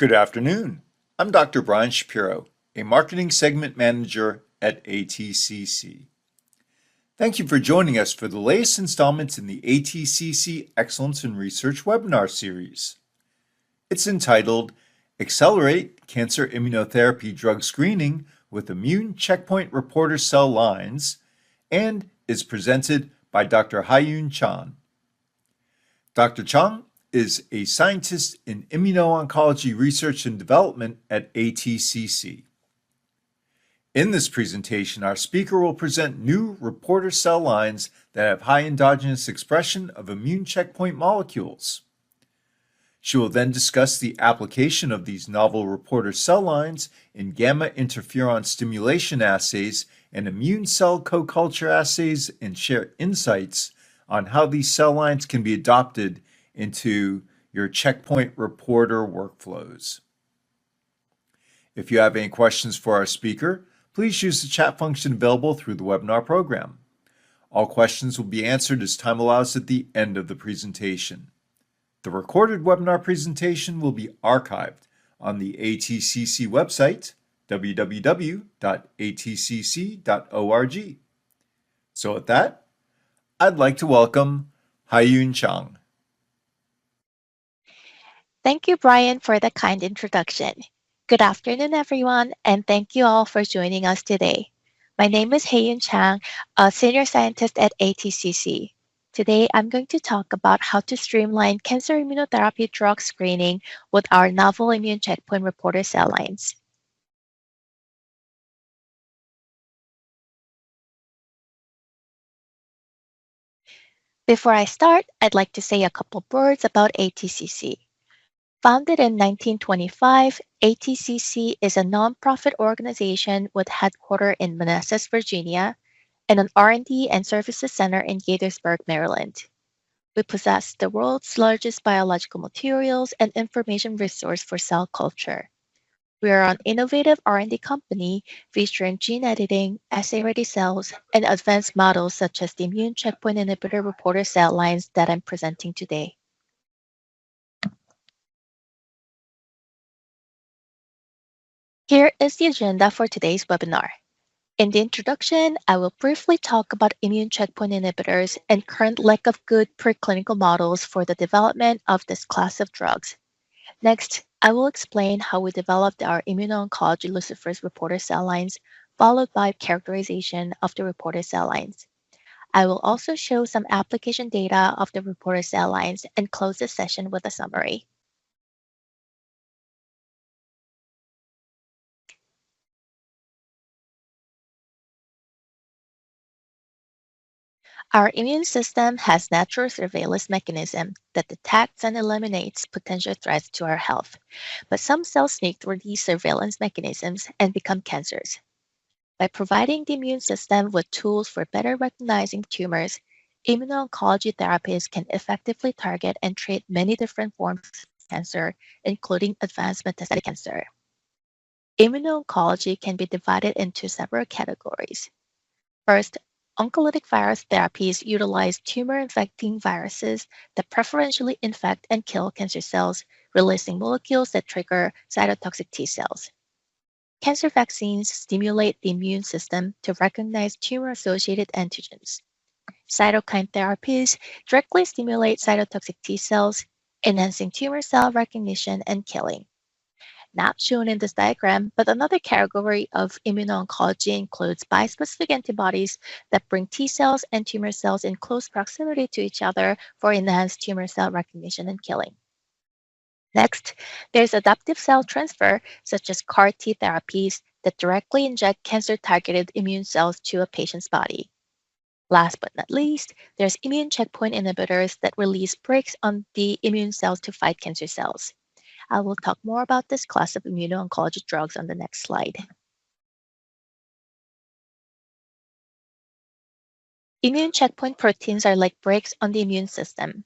Good afternoon. I'm Dr. Brian Shapiro, a marketing segment manager at ATCC. Thank you for joining us for the latest installments in the ATCC Excellence in Research webinar series. It's entitled Accelerate Cancer Immunotherapy Drug Screening with Immune Checkpoint Reporter Cell Lines and is presented by Dr. Haiyun Chan. Dr. Chang is a scientist in immuno-oncology research and development at ATCC. In this presentation, our speaker will present new reporter cell lines that have high endogenous expression of immune checkpoint molecules. She will then discuss the application of these novel reporter cell lines in gamma interferon stimulation assays and immune cell co-culture assays and share insights on how these cell lines can be adopted into your checkpoint reporter workflows. If you have any questions for our speaker, please use the chat function available through the webinar program. All questions will be answered as time allows at the end of the presentation. The recorded webinar presentation will be archived on the ATCC website, www.atcc.org. So with that, I'd like to welcome Haiyun Chang. Thank you, Brian, for the kind introduction. Good afternoon, everyone, and thank you all for joining us today. My name is Haiyun Chang, a senior scientist at ATCC. Today, I'm going to talk about how to streamline cancer immunotherapy drug screening with our novel immune checkpoint reporter cell lines. Before I start, I'd like to say a couple words about ATCC. Founded in 1925, ATCC is a nonprofit organization with headquarters in Manassas, Virginia, and an R&D and services center in Gaithersburg, Maryland. We possess the world's largest biological materials and information resource for cell culture. We are an innovative R&D company featuring gene editing, assay-ready cells, and advanced models such as the immune checkpoint inhibitor reporter cell lines that I'm presenting today. Here is the agenda for today's webinar. In the introduction, I will briefly talk about immune checkpoint inhibitors and current lack of good preclinical models for the development of this class of drugs. Next, I will explain how we developed our immuno-oncology luciferase reporter cell lines, followed by characterization of the reporter cell lines. I will also show some application data of the reporter cell lines and close the session with a summary. Our immune system has natural surveillance mechanism that detects and eliminates potential threats to our health. But some cells sneak through these surveillance mechanisms and become cancers. By providing the immune system with tools for better recognizing tumors, immuno-oncology therapies can effectively target and treat many different forms of cancer, including advanced metastatic cancer. Immuno-oncology can be divided into several categories. First, oncolytic virus therapies utilize tumor-infecting viruses that preferentially infect and kill cancer cells, releasing molecules that trigger cytotoxic T cells. Cancer vaccines stimulate the immune system to recognize tumor-associated antigens. Cytokine therapies directly stimulate cytotoxic T cells, enhancing tumor cell recognition and killing. Not shown in this diagram, but another category of immuno-oncology includes bispecific antibodies that bring T cells and tumor cells in close proximity to each other for enhanced tumor cell recognition and killing. Next, there's adaptive cell transfer, such as CAR T therapies that directly inject cancer-targeted immune cells to a patient's body. Last but not least, there's immune checkpoint inhibitors that release brakes on the immune cells to fight cancer cells. I will talk more about this class of immuno-oncology drugs on the next slide. Immune checkpoint proteins are like brakes on the immune system.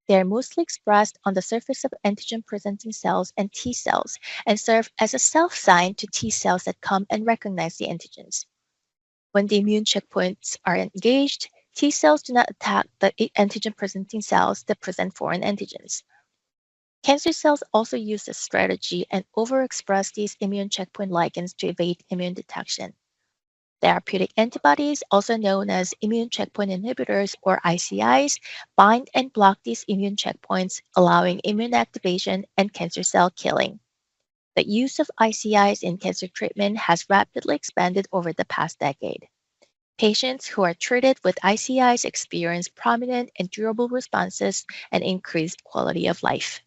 They are mostly expressed on the surface of antigen-presenting cells and T cells and serve as a self-sign to T cells that come and recognize the antigens. When the immune checkpoints are engaged, T cells do not attack the antigen-presenting cells that present foreign antigens. Cancer cells also use this strategy and overexpress these immune checkpoint ligands to evade immune detection. Therapeutic antibodies, also known as immune checkpoint inhibitors or ICIs, bind and block these immune checkpoints, allowing immune activation and cancer cell killing. The use of ICIs in cancer treatment has rapidly expanded over the past decade. Patients who are treated with ICIs experience prominent and durable responses and increased quality of life.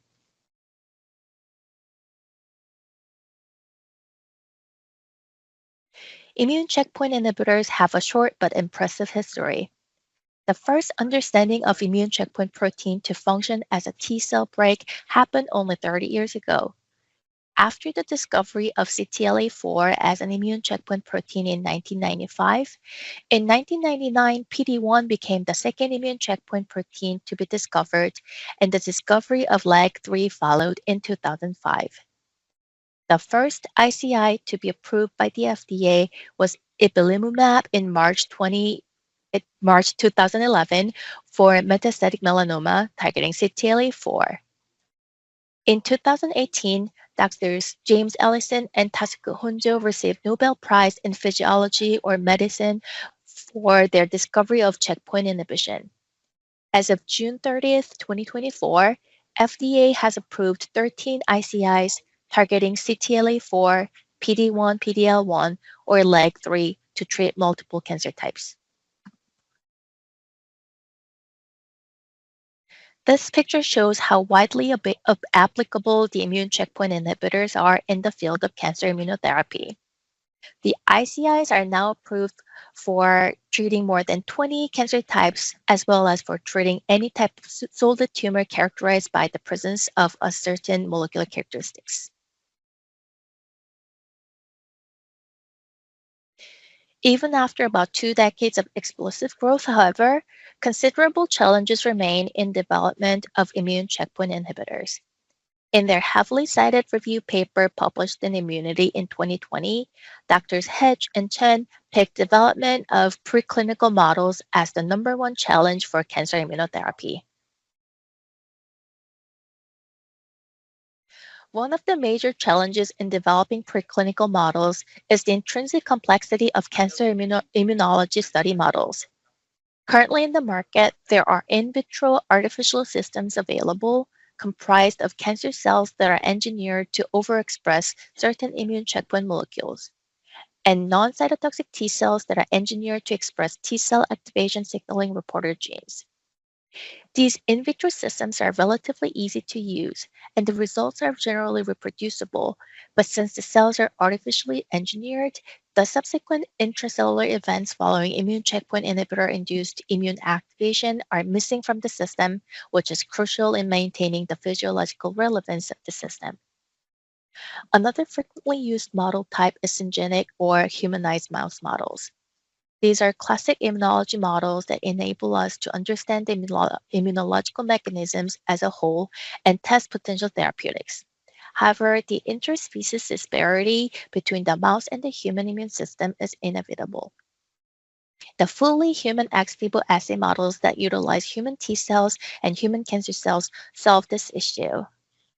Immune checkpoint inhibitors have a short but impressive history. The first understanding of immune checkpoint protein to function as a T cell brake happened only 30 years ago. After the discovery of CTLA4 as an immune checkpoint protein in 1995, in 1999, PD-1 became the second immune checkpoint protein to be discovered, and the discovery of LAG-3 followed in 2005. The first ICI to be approved by the FDA was ipilimumab in March 2011 for metastatic melanoma targeting CTLA4. In 2018, Doctors James Ellison and Tasuku Honjo received Nobel Prize in Physiology or Medicine for their discovery of checkpoint inhibition. As of June 30th, 2024, FDA has approved 13 ICIs targeting CTLA4, PD-1, PD-L1, or LAG-3 to treat multiple cancer types. This picture shows how widely applicable the immune checkpoint inhibitors are in the field of cancer immunotherapy. The ICIs are now approved for treating more than 20 cancer types, as well as for treating any type of solid tumor characterized by the presence of a certain molecular characteristics. Even after about 2 decades of explosive growth, however, considerable challenges remain in development of immune checkpoint inhibitors. In their heavily cited review paper published in Immunity in 2020, Doctors Hedge and Chen picked development of preclinical models as the number one challenge for cancer immunotherapy. One of the major challenges in developing preclinical models is the intrinsic complexity of cancer immunology study models. Currently in the market, there are in vitro artificial systems available comprised of cancer cells that are engineered to overexpress certain immune checkpoint molecules, and non-cytotoxic T cells that are engineered to express T cell activation signaling reporter genes. These in vitro systems are relatively easy to use, and the results are generally reproducible, but since the cells are artificially engineered, the subsequent intracellular events following immune checkpoint inhibitor-induced immune activation are missing from the system, which is crucial in maintaining the physiological relevance of the system. Another frequently used model type is syngeneic or humanized mouse models. These are classic immunology models that enable us to understand the immunological mechanisms as a whole and test potential therapeutics. However, the interspecies disparity between the mouse and the human immune system is inevitable. The fully human ex vivo assay models that utilize human T cells and human cancer cells solve this issue.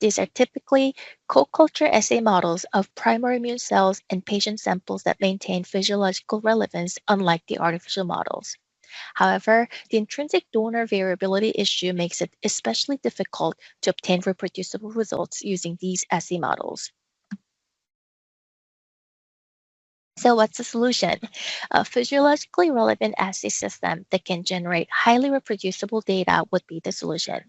These are typically co-culture assay models of primary immune cells and patient samples that maintain physiological relevance, unlike the artificial models. However, the intrinsic donor variability issue makes it especially difficult to obtain reproducible results using these assay models. So, what's the solution? A physiologically relevant assay system that can generate highly reproducible data would be the solution.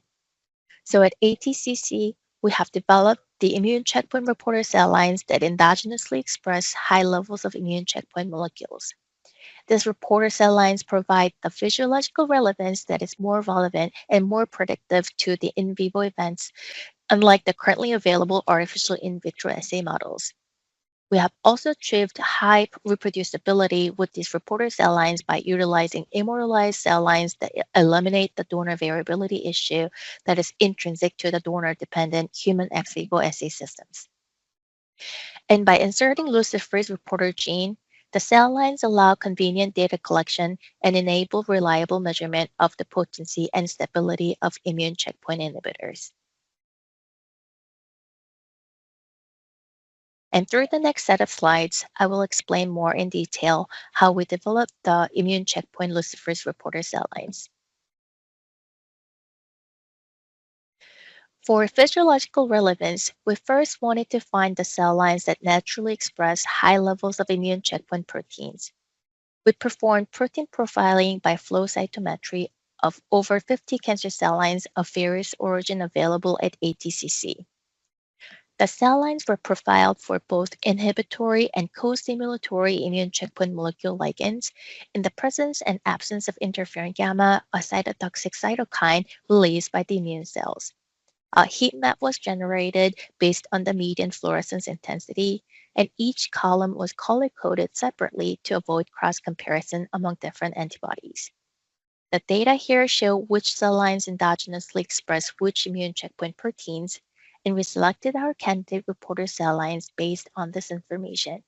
So at ATCC, we have developed the immune checkpoint reporter cell lines that endogenously express high levels of immune checkpoint molecules. These reporter cell lines provide the physiological relevance that is more relevant and more predictive to the in vivo events, unlike the currently available artificial in vitro assay models. We have also achieved high reproducibility with these reporter cell lines by utilizing immortalized cell lines that eliminate the donor variability issue that is intrinsic to the donor-dependent human ex vivo assay systems. And by inserting luciferase reporter gene, the cell lines allow convenient data collection and enable reliable measurement of the potency and stability of immune checkpoint inhibitors. And through the next set of slides, I will explain more in detail how we developed the immune checkpoint luciferase reporter cell lines. For physiological relevance, we first wanted to find the cell lines that naturally express high levels of immune checkpoint proteins. We performed protein profiling by flow cytometry of over 50 cancer cell lines of various origin available at ATCC. The cell lines were profiled for both inhibitory and co-stimulatory immune checkpoint molecule ligands in the presence and absence of interferon gamma, a cytotoxic cytokine released by the immune cells. A heat map was generated based on the median fluorescence intensity, and each column was color-coded separately to avoid cross-comparison among different antibodies. The data here show which cell lines endogenously express which immune checkpoint proteins, and we selected our candidate reporter cell lines based on this information.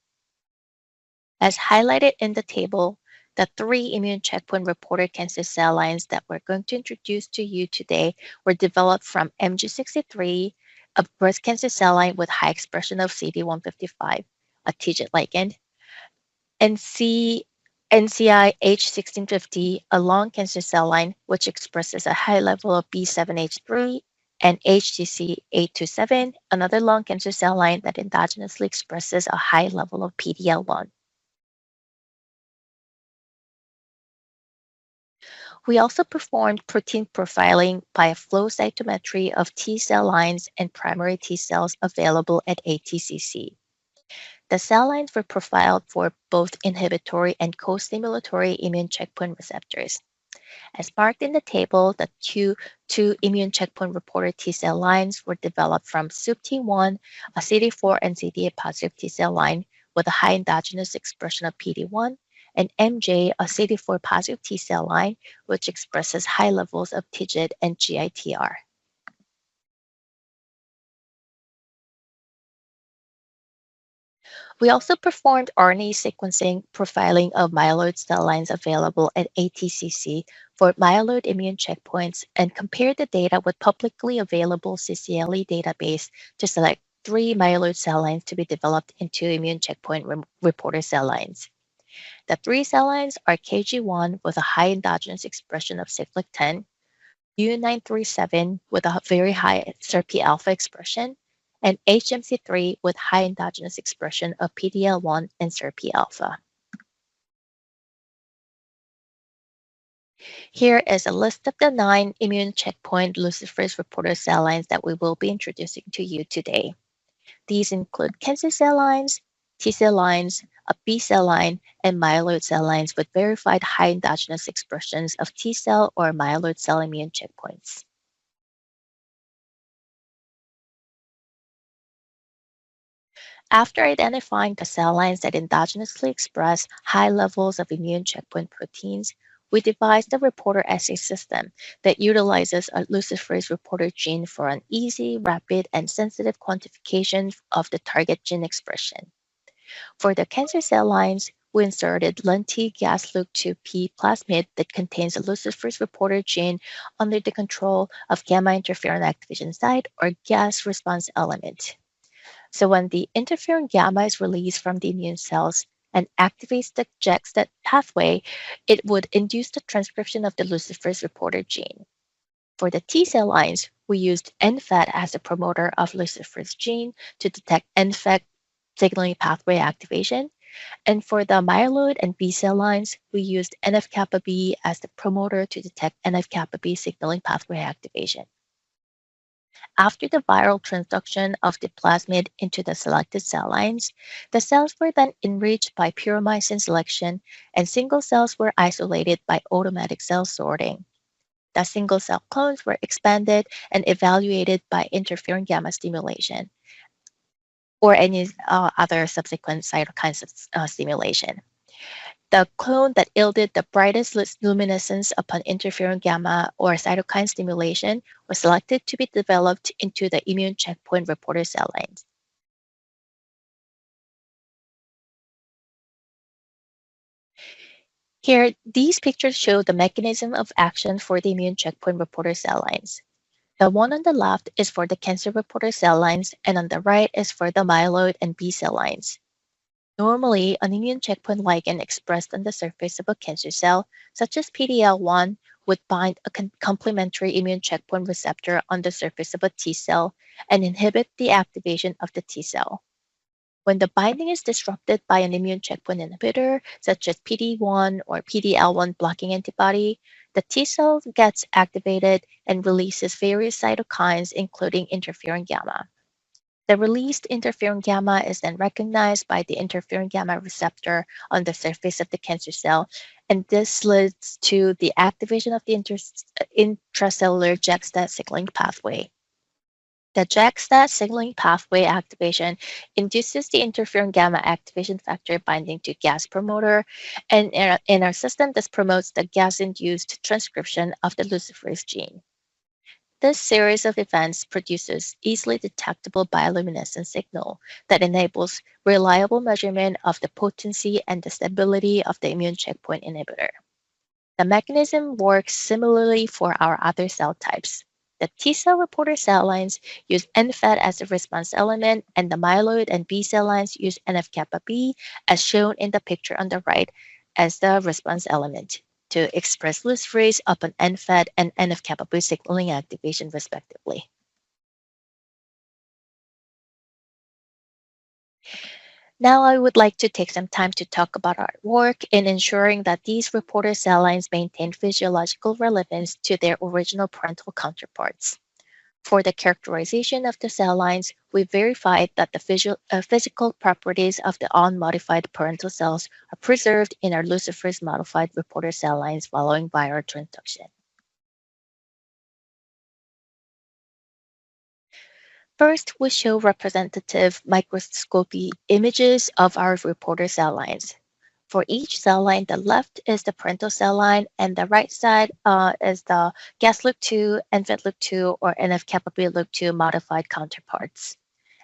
As highlighted in the table, the three immune checkpoint reporter cancer cell lines that we're going to introduce to you today were developed from MG63, a breast cancer cell line with high expression of CD155, a TIGIT ligand, and NCI H1650, a lung cancer cell line which expresses a high level of B7H3, and HGC 827, another lung cancer cell line that endogenously expresses a high level of PDL1. We also performed protein profiling by a flow cytometry of T cell lines and primary T cells available at ATCC. The cell lines were profiled for both inhibitory and co-stimulatory immune checkpoint receptors. As marked in the table, the two immune checkpoint reporter T cell lines were developed from SUBT1, a CD4 and CD8 positive T cell line with a high endogenous expression of PD1, and MJ, a CD4 positive T cell line, which expresses high levels of TIGIT and GITR. We also performed RNA sequencing profiling of myeloid cell lines available at ATCC for myeloid immune checkpoints and compared the data with publicly available CCLE database to select three myeloid cell lines to be developed into immune checkpoint reporter cell lines. The three cell lines are KG1 with a high endogenous expression of cyclic 10, U937 with a very high SIRPA alpha expression, and HMC3 with high endogenous expression of PDL1 and SIRPA alpha. Here is a list of the 9 immune checkpoint luciferase reporter cell lines that we will be introducing to you today. These include cancer cell lines, T cell lines, a B cell line, and myeloid cell lines with verified high endogenous expressions of T cell or myeloid cell immune checkpoints. After identifying the cell lines that endogenously express high levels of immune checkpoint proteins, we devised a reporter assay system that utilizes a luciferase reporter gene for an easy, rapid, and sensitive quantification of the target gene expression. For the cancer cell lines, we inserted lenti-gas-Luc2P plasmid that contains a luciferase reporter gene under the control of gamma interferon activation site or gas response element. So when the interferon gamma is released from the immune cells and activates the JAK-STAT pathway, it would induce the transcription of the luciferase reporter gene. For the T cell lines, we used NFAT as a promoter of luciferase gene to detect NFAT signaling pathway activation. And for the myeloid and B cell lines, we used NF-kappa B as the promoter to detect NF-kappa B signaling pathway activation. After the viral transduction of the plasmid into the selected cell lines, the cells were then enriched by puromycin selection, and single cells were isolated by automatic cell sorting. The single cell clones were expanded and evaluated by interferon gamma stimulation or any other subsequent cytokine stimulation. The clone that yielded the brightest luminescence upon interferon gamma or cytokine stimulation was selected to be developed into the immune checkpoint reporter cell lines. Here, these pictures show the mechanism of action for the immune checkpoint reporter cell lines. The one on the left is for the cancer reporter cell lines, and on the right is for the myeloid and B cell lines. Normally, an immune checkpoint ligand expressed on the surface of a cancer cell, such as PD-L1, would bind a complementary immune checkpoint receptor on the surface of a T cell and inhibit the activation of the T cell. When the binding is disrupted by an immune checkpoint inhibitor, such as PD-1 or PD-L1 blocking antibody, the T cell gets activated and releases various cytokines, including interferon gamma. The released interferon gamma is then recognized by the interferon gamma receptor on the surface of the cancer cell, and this leads to the activation of the intracellular JAK-STAT signaling pathway. The JAK-STAT signaling pathway activation induces the interferon gamma activation factor binding to Gas promoter, and in our system, this promotes the Gas-induced transcription of the luciferase gene. This series of events produces easily detectable bioluminescent signal that enables reliable measurement of the potency and the stability of the immune checkpoint inhibitor. The mechanism works similarly for our other cell types. The T cell reporter cell lines use NFET as a response element, and the myeloid and B cell lines use NF-kappa B, as shown in the picture on the right, as the response element to express luciferase upon NFET and NF-kappa B signaling activation, respectively. Now I would like to take some time to talk about our work in ensuring that these reporter cell lines maintain physiological relevance to their original parental counterparts. For the characterization of the cell lines, we verified that the physical properties of the unmodified parental cells are preserved in our luciferase modified reporter cell lines following viral transduction. First, we show representative microscopy images of our reporter cell lines. For each cell line, the left is the parental cell line, and the right side is the gas loop 2, NFET loop 2, or NF-kappa B loop 2 modified counterparts.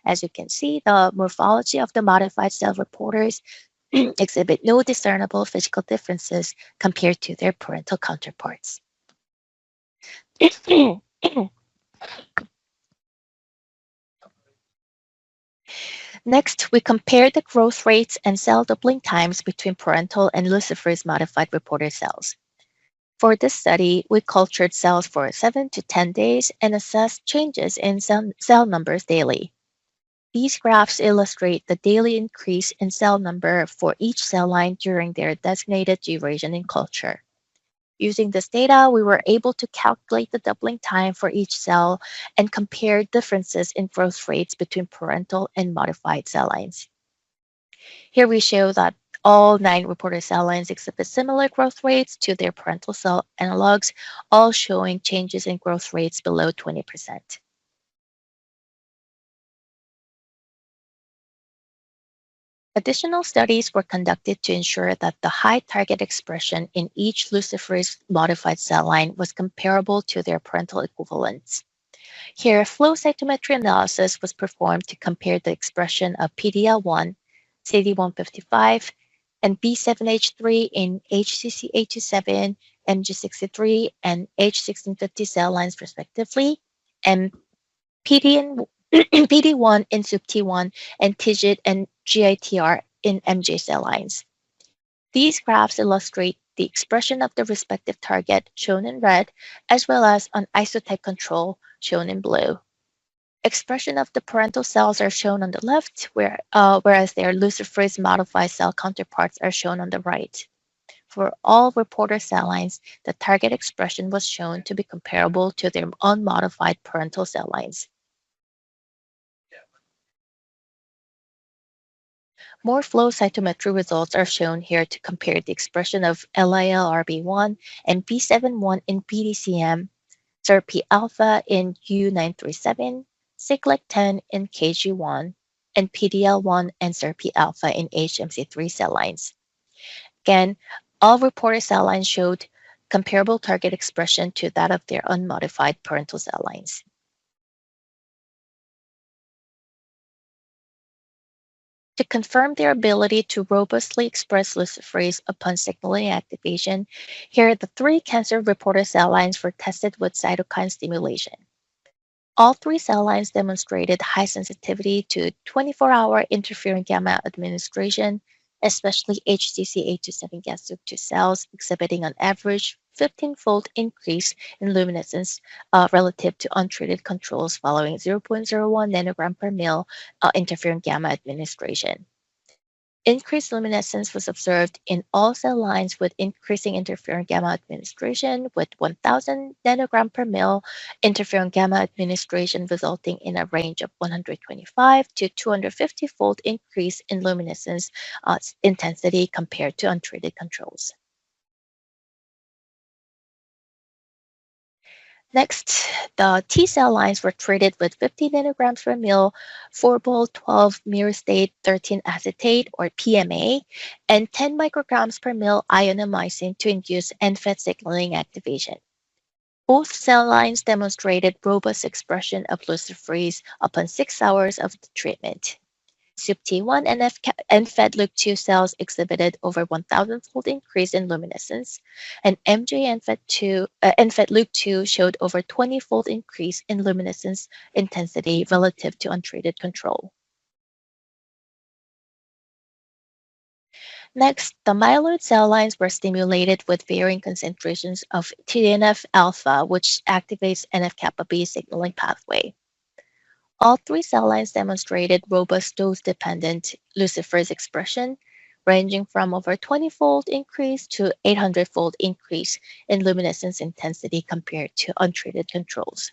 As you can see, the morphology of the modified cell reporters exhibit no discernible physical differences compared to their parental counterparts. Next, we compare the growth rates and cell doubling times between parental and luciferase modified reporter cells. For this study, we cultured cells for 7 to 10 days and assessed changes in cell numbers daily. These graphs illustrate the daily increase in cell number for each cell line during their designated duration in culture. Using this data, we were able to calculate the doubling time for each cell and compare differences in growth rates between parental and modified cell lines. Here we show that all 9 reporter cell lines exhibit similar growth rates to their parental cell analogs, all showing changes in growth rates below 20%. Additional studies were conducted to ensure that the high target expression in each luciferase modified cell line was comparable to their parental equivalents. Here, flow cytometry analysis was performed to compare the expression of PD-L1, CD155, and B7H3 in HCC827, MG63, and H1650 cell lines, respectively, and PD1 in SUP-T1, and TIGIT and GITR in MJ cell lines. These graphs illustrate the expression of the respective target, shown in red, as well as an isotype control, shown in blue. Expression of the parental cells are shown on the left, whereas their luciferase modified cell counterparts are shown on the right. For all reporter cell lines, the target expression was shown to be comparable to their unmodified parental cell lines. More flow cytometry results are shown here to compare the expression of LILRB1 and B71 in PDCM, SIRPA alpha in U937, cyclic-10 in KG1, and PDL1 and SIRPA alpha in HMC3 cell lines. Again, all reporter cell lines showed comparable target expression to that of their unmodified parental cell lines. To confirm their ability to robustly express luciferase upon signaling activation, here are the 3 cancer reporter cell lines were tested with cytokine stimulation. All three cell lines demonstrated high sensitivity to 24-hour interferon gamma administration, especially HCC827 gas2 cells exhibiting on average 15-fold increase in luminescence relative to untreated controls following 0.01 nanogram per mil interferon gamma administration. Increased luminescence was observed in all cell lines with increasing interferon gamma administration, with 1000 nanogram per mil interferon gamma administration resulting in a range of 125 to 250-fold increase in luminescence intensity compared to untreated controls. Next, the T cell lines were treated with 50 nanograms per mil forbol 12 myristate 13 acetate or PMA and 10 micrograms per mil ionomycin to induce NFET signaling activation. Both cell lines demonstrated robust expression of luciferase upon 6 hours of the treatment. SUPT1 and NFET-Luc2 cells exhibited over 1,000-fold increase in luminescence, and MJ NFET-Luc2 showed over 20-fold increase in luminescence intensity relative to untreated control. Next, the myeloid cell lines were stimulated with varying concentrations of TNF-alpha, which activates NF-kappa B signaling pathway. All three cell lines demonstrated robust dose-dependent luciferase expression, ranging from over 20-fold increase to 800-fold increase in luminescence intensity compared to untreated controls.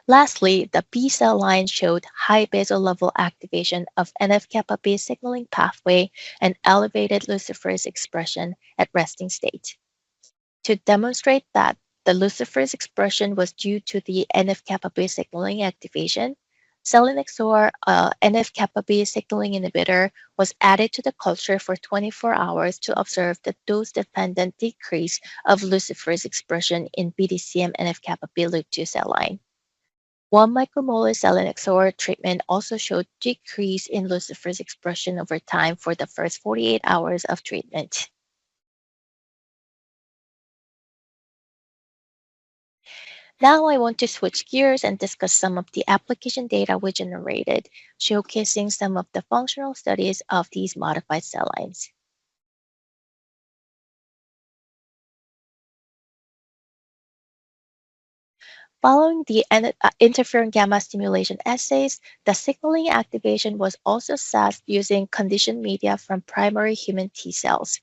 Lastly, the B cell line showed high basal level activation of NF-kappa B signaling pathway and elevated luciferase expression at resting state. To demonstrate that the luciferase expression was due to the NF-kappa B signaling activation, selinexor, NF-kappa B signaling inhibitor, was added to the culture for 24 hours to observe the dose-dependent decrease of luciferase expression in BDCM NF-kappa B Luc2 cell line. 1 micromolar selinexor treatment also showed decrease in luciferase expression over time for the first 48 hours of treatment. Now I want to switch gears and discuss some of the application data we generated, showcasing some of the functional studies of these modified cell lines. Following the interferon gamma stimulation assays, the signaling activation was also assessed using conditioned media from primary human T cells.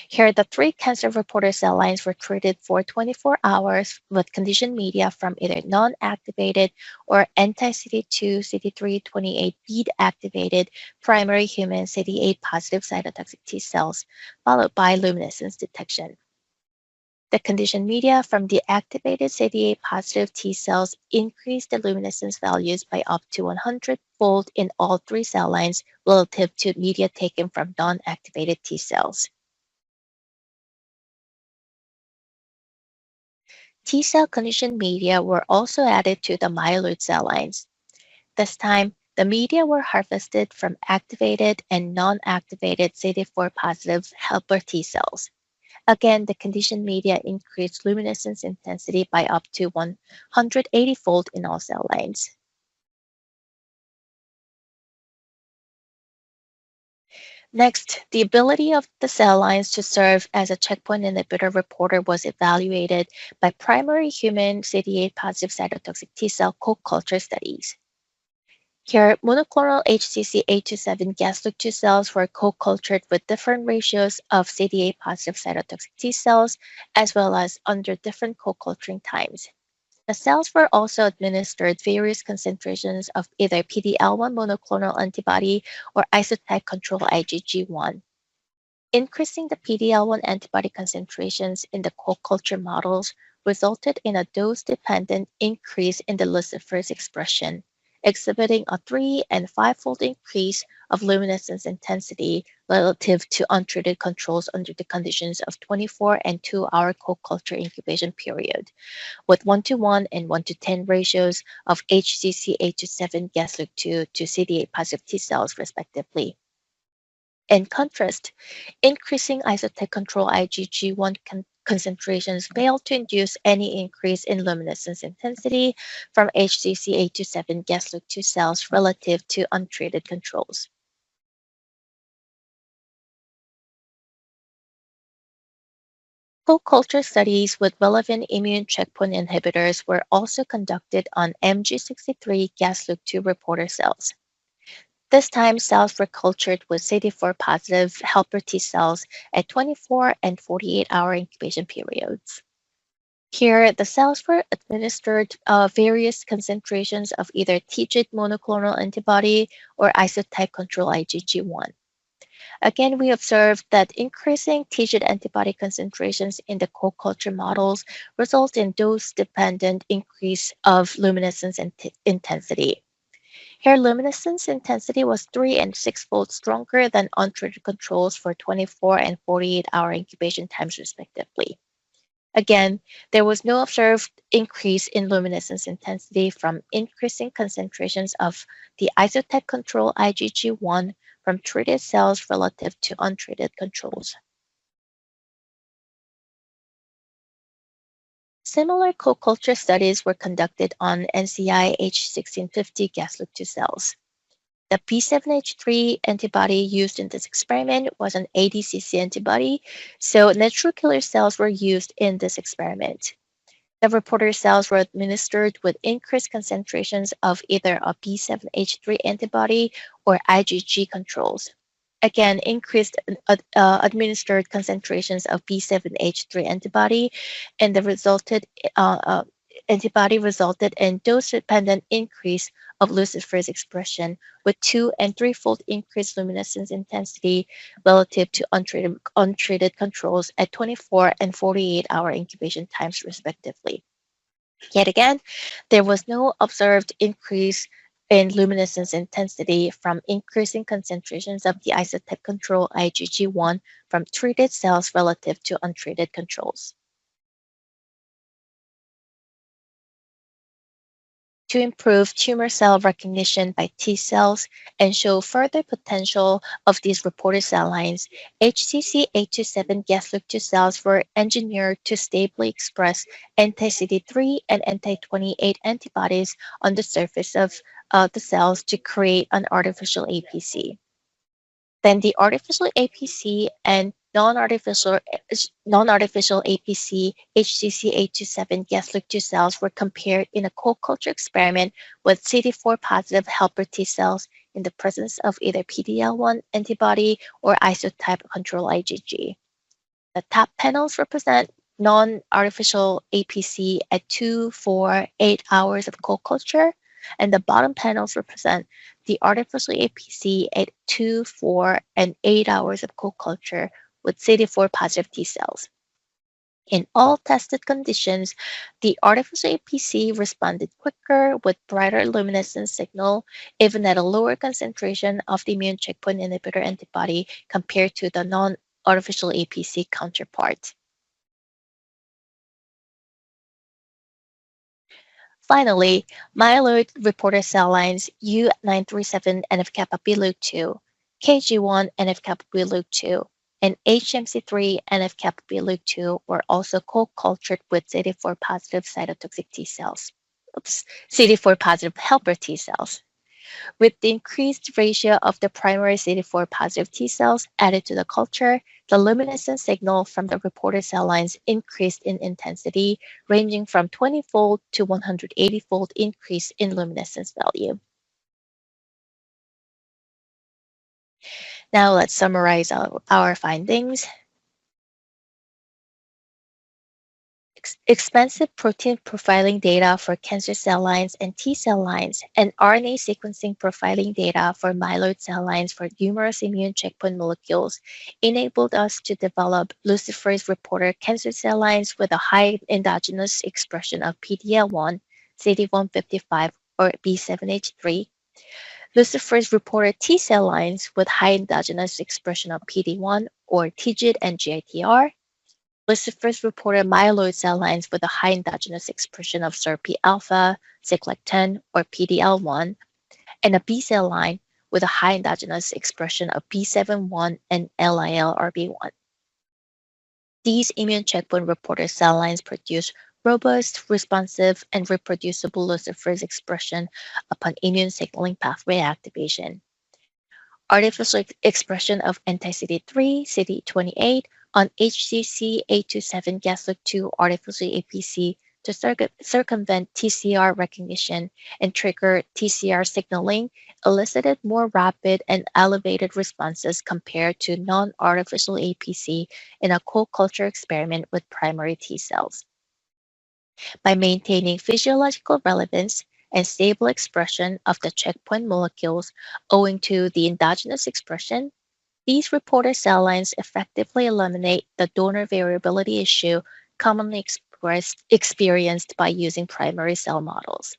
Here, the three cancer reporter cell lines were treated for 24 hours with conditioned media from either non-activated or anti-CD2, CD328 bead-activated primary human CD8 positive cytotoxic T cells, followed by luminescence detection. The conditioned media from the activated CD8 positive T cells increased the luminescence values by up to 100-fold in all three cell lines relative to media taken from non-activated T cells. T cell conditioned media were also added to the myeloid cell lines. This time, the media were harvested from activated and non-activated CD4 positive helper T cells. Again, the conditioned media increased luminescence intensity by up to 180-fold in all cell lines. Next, the ability of the cell lines to serve as a checkpoint inhibitor reporter was evaluated by primary human CD8 positive cytotoxic T cell co-culture studies. Here, monoclonal HCC827 gas-2 cells were co-cultured with different ratios of CD8 positive cytotoxic T cells, as well as under different co-culturing times. The cells were also administered various concentrations of either PD-L1 monoclonal antibody or isotype control IgG1. Increasing the PD-L1 antibody concentrations in the co-culture models resulted in a dose-dependent increase in the luciferase expression, exhibiting a 3- and 5-fold increase of luminescence intensity relative to untreated controls under the conditions of 24 and 2-hour co-culture incubation period, with 1:1 and 1:10 ratios of HCC827 gas-2 to CD8 positive T cells, respectively. In contrast, increasing isotype control IgG1 concentrations failed to induce any increase in luminescence intensity from HCC827 gas loop 2 cells relative to untreated controls. Co-culture studies with relevant immune checkpoint inhibitors were also conducted on MG63 gas loop 2 reporter cells. This time, cells were cultured with CD4 positive helper T cells at 24 and 48-hour incubation periods. Here, the cells were administered various concentrations of either TIGIT monoclonal antibody or isotype control IgG1. Again, we observed that increasing TIGIT antibody concentrations in the co-culture models result in dose-dependent increase of luminescence intensity. Here, luminescence intensity was 3 and 6-fold stronger than untreated controls for 24 and 48-hour incubation times, respectively. Again, there was no observed increase in luminescence intensity from increasing concentrations of the isotype control IgG1 from treated cells relative to untreated controls. Similar co-culture studies were conducted on NCI H1650 gas loop 2 cells. The B7H3 antibody used in this experiment was an ATCC antibody, so natural killer cells were used in this experiment. The reporter cells were administered with increased concentrations of either a B7H3 antibody or IgG controls. Again, increased administered concentrations of B7H3 antibody, and the antibody resulted in dose-dependent increase of luciferase expression with 2 and 3-fold increased luminescence intensity relative to untreated controls at 24 and 48-hour incubation times, respectively. Yet again, there was no observed increase in luminescence intensity from increasing concentrations of the isotype control IgG1 from treated cells relative to untreated controls. To improve tumor cell recognition by T cells and show further potential of these reporter cell lines, HCC827 gas loop 2 cells were engineered to stably express anti-CD3 and anti-28 antibodies on the surface of the cells to create an artificial APC. Then the artificial APC and non-artificial APC HCC827 gas loop 2 cells were compared in a co-culture experiment with CD4 positive helper T cells in the presence of either PD-L1 antibody or isotype control IgG. The top panels represent non-artificial APC at 2, 4, 8 hours of co-culture, and the bottom panels represent the artificial APC at 2, 4, and 8 hours of co-culture with CD4 positive T cells. In all tested conditions, the artificial APC responded quicker with brighter luminescence signal, even at a lower concentration of the immune checkpoint inhibitor antibody compared to the non-artificial APC counterpart. Finally, myeloid reporter cell lines U937 NF-kappa B loop 2, KG1 NF-kappa B loop 2, and HMC3 NF-kappa B loop 2 were also co-cultured with CD4 positive cytotoxic T cells. CD4 positive helper T cells. With the increased ratio of the primary CD4 positive T cells added to the culture, the luminescence signal from the reporter cell lines increased in intensity, ranging from 20-fold to 180-fold increase in luminescence value. Now let's summarize our findings. Expensive protein profiling data for cancer cell lines and T cell lines, and RNA sequencing profiling data for myeloid cell lines for numerous immune checkpoint molecules enabled us to develop luciferase reporter cancer cell lines with a high endogenous expression of PD-L1, CD155, or B7H3, luciferase reporter T cell lines with high endogenous expression of PD-1 or TIGIT and GITR, luciferase reporter myeloid cell lines with a high endogenous expression of SIRPA alpha, cyclic-10, or PD-L1, and a B cell line with a high endogenous expression of B7-1 and LIL-RB1. These immune checkpoint reporter cell lines produce robust, responsive, and reproducible luciferase expression upon immune signaling pathway activation. Artificial expression of anti-CD3, CD28 on HCC 827 gastric 2 artificial APC to circumvent TCR recognition and trigger TCR signaling elicited more rapid and elevated responses compared to non-artificial APC in a co-culture experiment with primary T cells. By maintaining physiological relevance and stable expression of the checkpoint molecules owing to the endogenous expression, these reporter cell lines effectively eliminate the donor variability issue commonly experienced by using primary cell models.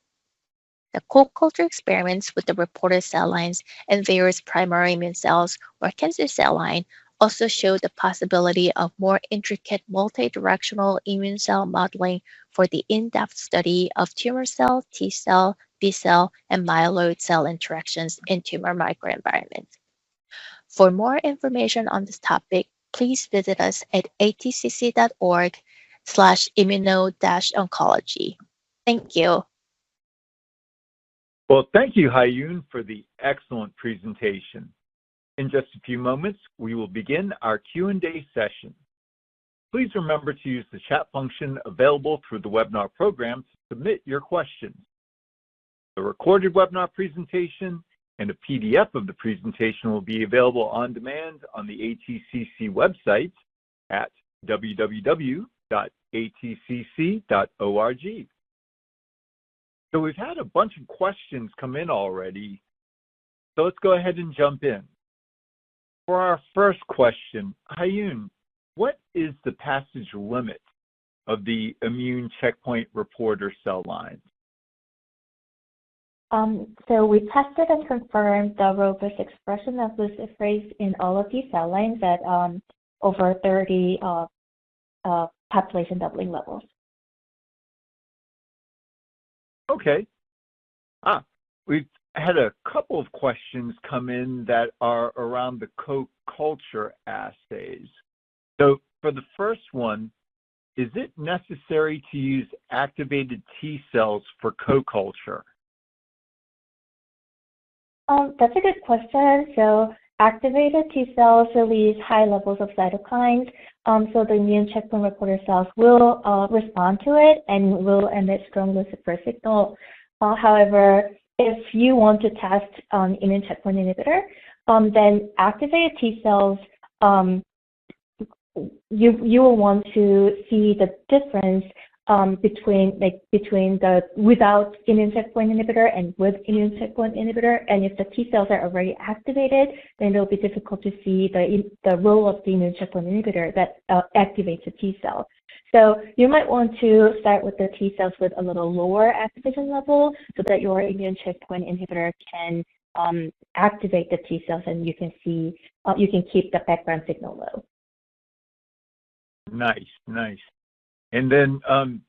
The co-culture experiments with the reporter cell lines and various primary immune cells or cancer cell line also show the possibility of more intricate multi-directional immune cell modeling for the in-depth study of tumor cell, T cell, B cell, and myeloid cell interactions in tumor microenvironments. For more information on this topic, please visit us at atcc.org/immuno-oncology. Thank you. Well, thank you, Hayun, for the excellent presentation. In just a few moments, we will begin our Q&A session. Please remember to use the chat function available through the webinar program to submit your questions. The recorded webinar presentation and a PDF of the presentation will be available on demand on the ATCC website at www.atcc.org. So we've had a bunch of questions come in already, so let's go ahead and jump in. For our first question, Hayun, what is the passage limit of the immune checkpoint reporter cell lines? So we tested and confirmed the robust expression of luciferase in all of these cell lines at over 30 population doubling levels. Okay. We've had a couple of questions come in that are around the co-culture assays. So for the first one, is it necessary to use activated T cells for co-culture? That's a good question. So activated T cells release high levels of cytokines, so the immune checkpoint reporter cells will respond to it and will emit strong luciferase signal. However, if you want to test immune checkpoint inhibitor, then activated T cells, you will want to see the difference between the without immune checkpoint inhibitor and with immune checkpoint inhibitor. And if the T cells are already activated, then it'll be difficult to see the role of the immune checkpoint inhibitor that activates the T cell. So you might want to start with the T cells with a little lower activation level so that your immune checkpoint inhibitor can activate the T cells, and you can see you can keep the background signal low. Nice. And then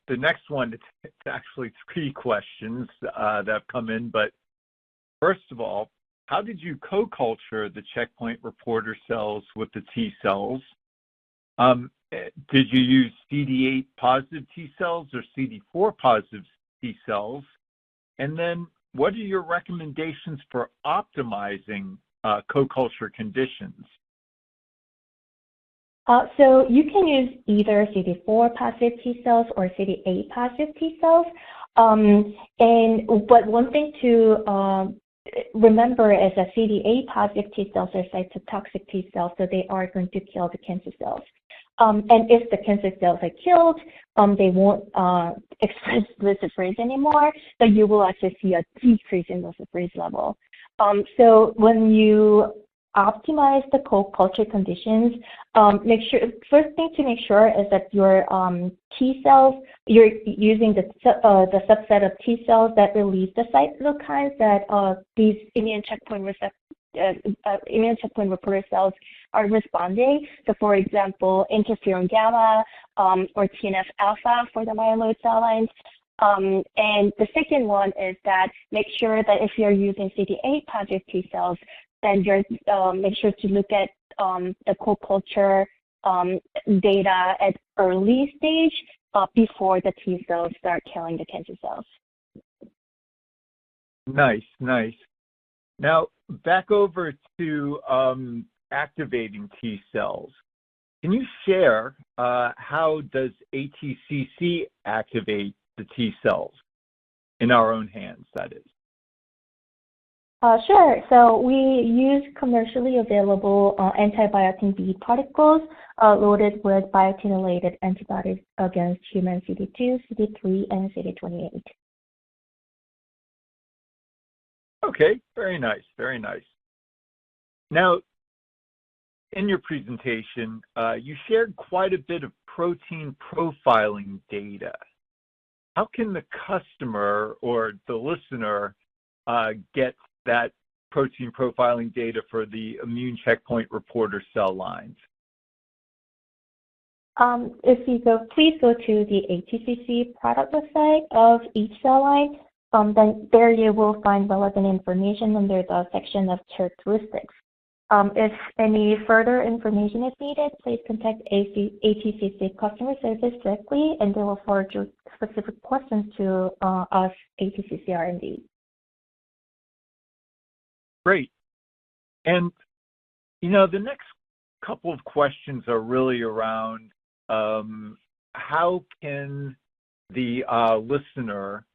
the next one, it's actually three questions that have come in. But first of all, how did you co-culture the checkpoint reporter cells with the T cells? Did you use CD8 positive T cells or CD4 positive T cells? And then what are your recommendations for optimizing co-culture conditions? So you can use either CD4 positive T cells or CD8 positive T cells. But one thing to remember is that CD8 positive T cells are cytotoxic T cells, so they are going to kill the cancer cells. And if the cancer cells are killed, they won't express luciferase anymore, so you will actually see a decrease in luciferase level. So when you optimize the co-culture conditions, first thing to make sure is that your T cells, you're using the subset of T cells that release the cytokines that these immune checkpoint reporter cells are responding. So for example, interferon gamma or TNF alpha for the myeloid cell lines. And the second one is that make sure that if you're using CD8 positive T cells, then you're make sure to look at the co-culture data at early stage before the T cells start killing the cancer cells. Nice, nice. Now, back over to activating T cells. Can you share how does ATCC activate the T cells in our own hands, that is? Sure. So we use commercially available antibiotic bead particles loaded with biotin-related antibodies against human CD2, CD3, and CD28. Okay, very nice, very nice. Now, in your presentation, you shared quite a bit of protein profiling data. How can the customer or the listener get that protein profiling data for the immune checkpoint reporter cell lines? If you please go to the ATCC product website of each cell line. Then there you will find relevant information under the section of characteristics. If any further information is needed, please contact ATCC customer service directly, and they will forward your specific questions to us, ATCC R&D. Great. And, you know, the next couple of questions are really around how can the listener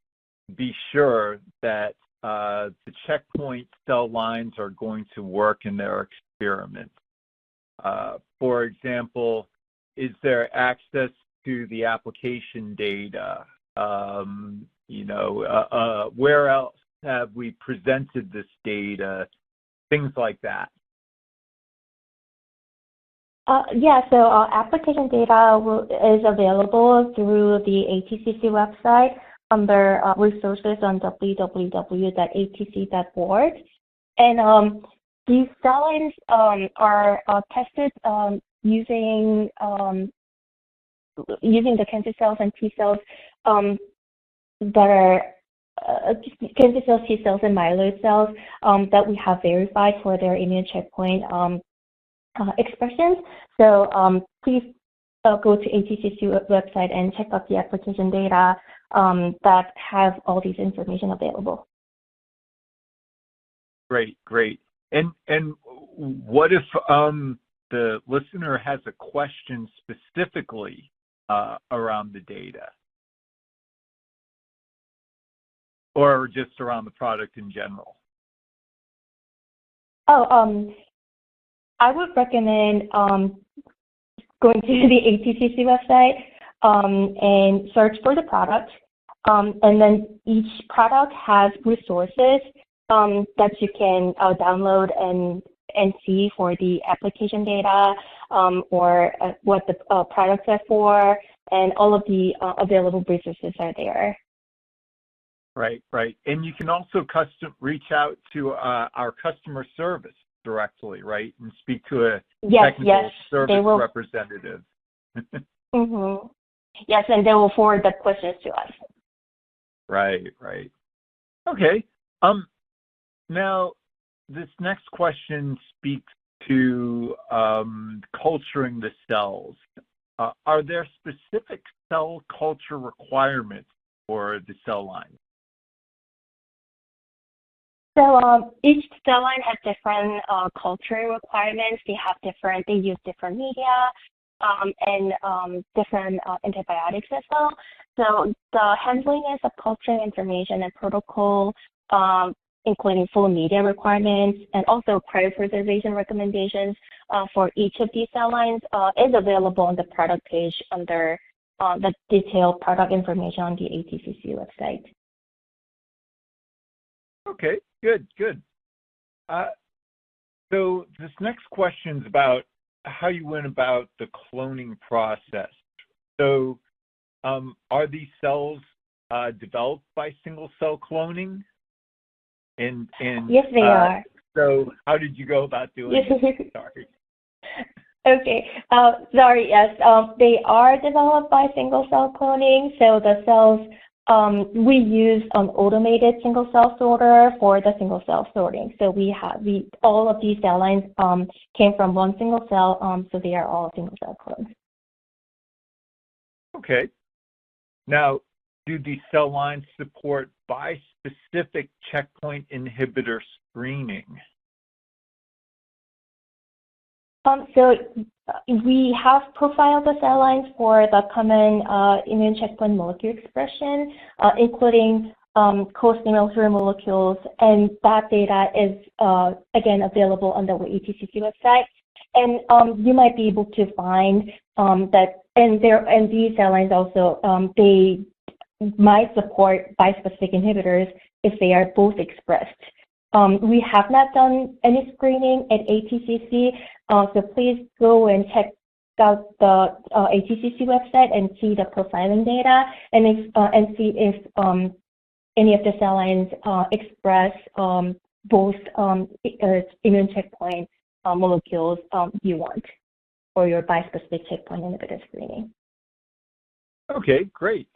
be sure that the checkpoint cell lines are going to work in their experiment. For example, is there access to the application data? Where else have we presented this data? Things like that. So application data is available through the ATCC website under resources on www.atc.org. And these cell lines are tested using the cancer cells and T cells that are cancer cells, T cells, and myeloid cells that we have verified for their immune checkpoint expressions. So please go to ATCC website and check out the application data that have all these information available. Great, great. And what if the listener has a question specifically around the data, or just around the product in general? I would recommend going to the ATCC website and search for the product. And then each product has resources that you can download and see for the application data or what the products are for, and all of the available resources are there. Right, right. And you can also reach out to our customer service directly, right? And speak to a technical service representative. Mm-hmm. Yes, and they will forward the questions to us. Right, right. Okay. Now, this next question speaks to culturing the cells. Are there specific cell culture requirements for the cell line? So each cell line has different culturing requirements. They use different media and different antibiotics as well. So the handliness of culturing information and protocol, including full media requirements and also cryopreservation recommendations for each of these cell lines is available on the product page under the detailed product information on the ATCC website. Okay, good, good. So this next question is about how you went about the cloning process. So are these cells developed by single cell cloning? And yes, they are. So how did you go about doing it? Sorry. Okay. Sorry. Yes. They are developed by single cell cloning. So the cells We use an automated single cell sorter for the single cell sorting. So all of these cell lines came from one single cell, so they are all single cell clones. Okay. Now, do these cell lines support bispecific checkpoint inhibitor screening? So we have profiled the cell lines for the common immune checkpoint molecule expression, including co-stimulatory molecules, and that data is again available on the ATCC website. And you might be able to find that, and these cell lines also they might support bispecific inhibitors if they are both expressed. We have not done any screening at ATCC, so please go and check out the ATCC website and see the profiling data, and see if any of the cell lines express both immune checkpoint molecules you want for your bispecific checkpoint inhibitor screening. Okay, great.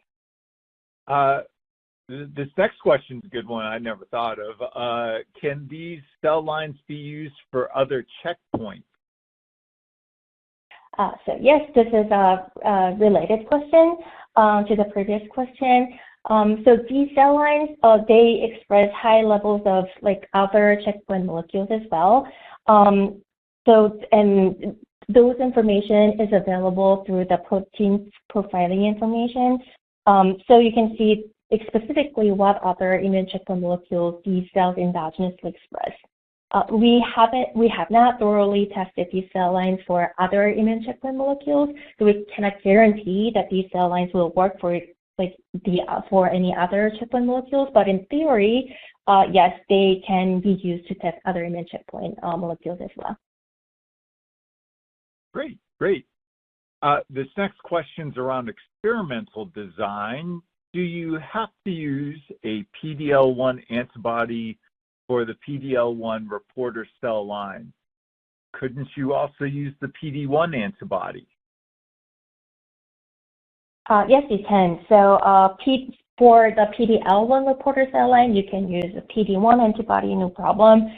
This next question is a good one I never thought of. Can these cell lines be used for other checkpoints? So yes, this is a related question to the previous question. So these cell lines, they express high levels of like other checkpoint molecules as well. And those information is available through the protein profiling information. So you can see specifically what other immune checkpoint molecules these cells endogenously express. We have not thoroughly tested these cell lines for other immune checkpoint molecules, so we cannot guarantee that these cell lines will work for for any other checkpoint molecules. But in theory, yes, they can be used to test other immune checkpoint molecules as well. Great, great. This next question's around experimental design. Do you have to use a PD-L1 antibody for the PD-L1 reporter cell line? Couldn't you also use the PD-1 antibody? Yes, you can. So for the PD-L1 reporter cell line, you can use a PD-1 antibody, no problem.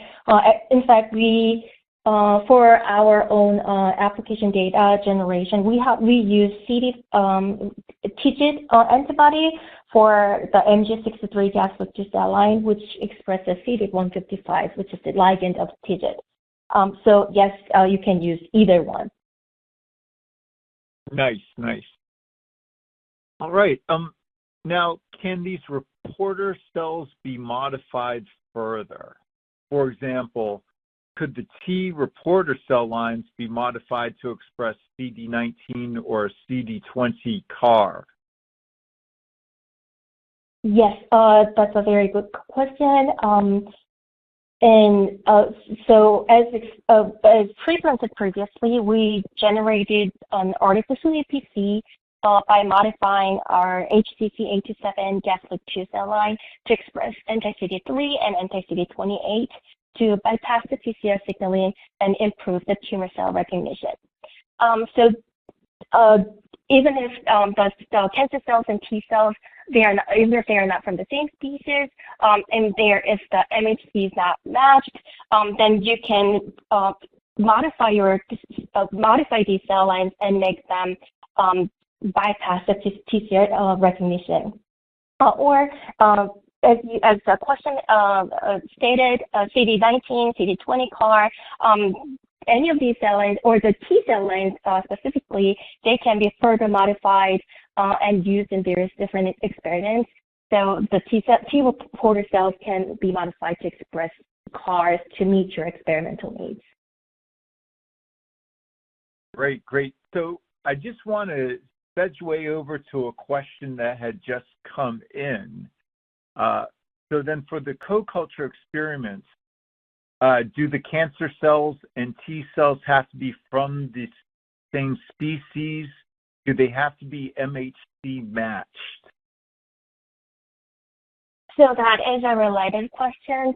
In fact, we for our own application data generation, we use TIGIT antibody for the MG63 gas-2 cell line, which expresses CD155, which is the ligand of TIGIT. So yes, you can use either one. Nice, nice. All right. Now, can these reporter cells be modified further? For example, could the T reporter cell lines be modified to express CD19 or CD20 CAR? Yes, that's a very good question. So as presented previously, we generated an artificial APC by modifying our HCC827 gas-2 cell line to express anti-CD3 and anti-CD28 to bypass the TCR signaling and improve the tumor cell recognition. So even if the cancer cells and T cells, even if they are not from the same species, and if the MHC is not matched, then you can modify these cell lines and make them bypass the TCR recognition. Or as the question stated, CD19, CD20 CAR, any of these cell lines, or the T cell lines specifically, they can be further modified and used in various different experiments. So the T reporter cells can be modified to express CARs to meet your experimental needs. Great, great. So I just want to segue over to a question that had just come in. So then for the co-culture experiments, do the cancer cells and T cells have to be from the same species? Do they have to be MHC matched? So that is a related question.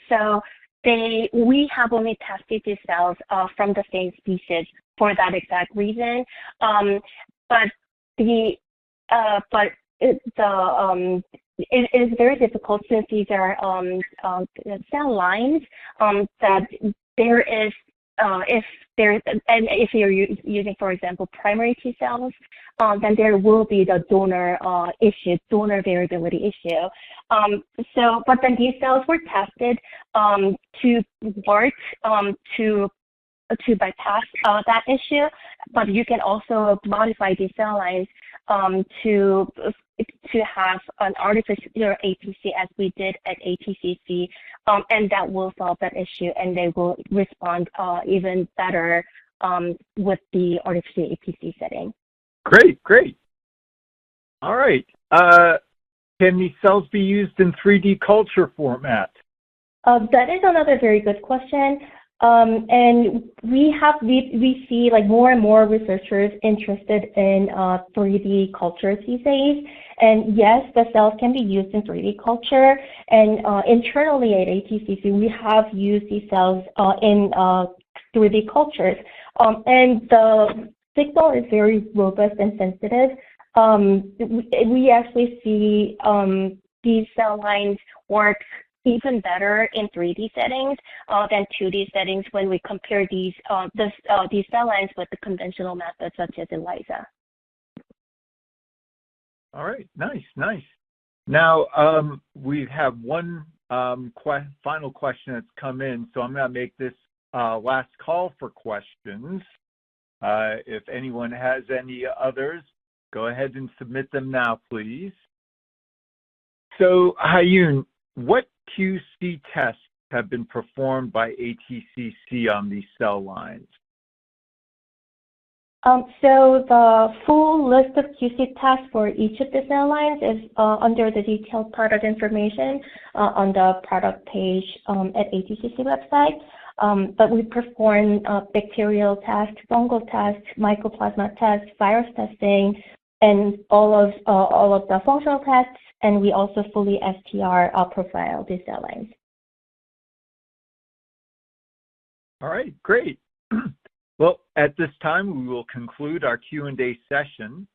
So we have only tested these cells from the same species for that exact reason. But it is very difficult since these are cell lines that there is if you're using, for example, primary T cells, then there will be the donor donor variability issue. But then these cells were tested to work to bypass that issue, but you can also modify these cell lines to have an artificial APC as we did at ATCC, and that will solve that issue, and they will respond even better with the artificial APC setting. Great, great. All right. Can these cells be used in 3D culture format? That is another very good question. And we see like more and more researchers interested in 3D cultures these days. And yes, the cells can be used in 3D culture. And internally at ATCC, we have used these cells in 3D cultures. And the signal is very robust and sensitive. We actually see these cell lines work even better in 3D settings than 2D settings when we compare these cell lines with the conventional methods such as ELISA. All right, nice, nice. Now, we have one final question that's come in, so I'm going to make this last call for questions. If anyone has any others, go ahead and submit them now, please. So, Hayoon, what QC tests have been performed by ATCC on these cell lines? So the full list of QC tests for each of the cell lines is under the detailed product information on the product page at ATCC website. But we perform bacterial tests, fungal tests, mycoplasma tests, virus testing, and all of the functional tests, and we also fully STR profile these cell lines. All right, great. Well, at this time, we will conclude our Q&A session.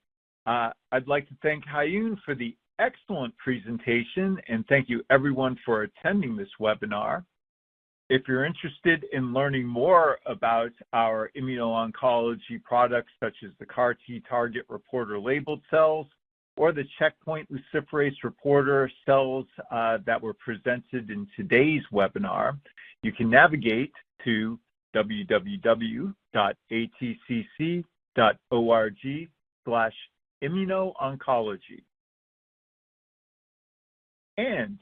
I'd like to thank Hayoon for the excellent presentation, and thank you everyone for attending this webinar. If you're interested in learning more about our immuno-oncology products, such as the CAR-T target reporter labeled cells, or the checkpoint luciferase reporter cells that were presented in today's webinar, you can navigate to www.atcc.org/immuno-oncology. And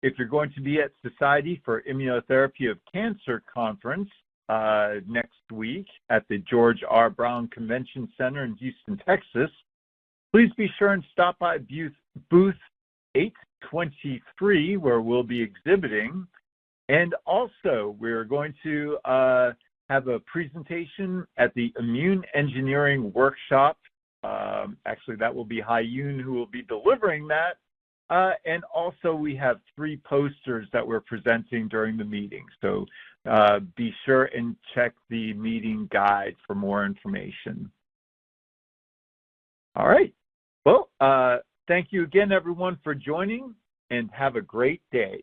if you're going to be at Society for Immunotherapy of Cancer conference next week at the George R. Brown Convention Center in Houston, Texas, please be sure and stop by booth 823, where we'll be exhibiting. And also, we're going to have a presentation at the Immune Engineering Workshop. Actually, that will be Hayoon who will be delivering that. And also, we have 3 posters that we're presenting during the meeting. So be sure and check the meeting guide for more information. All right. Well, thank you again, everyone, for joining, and have a great day.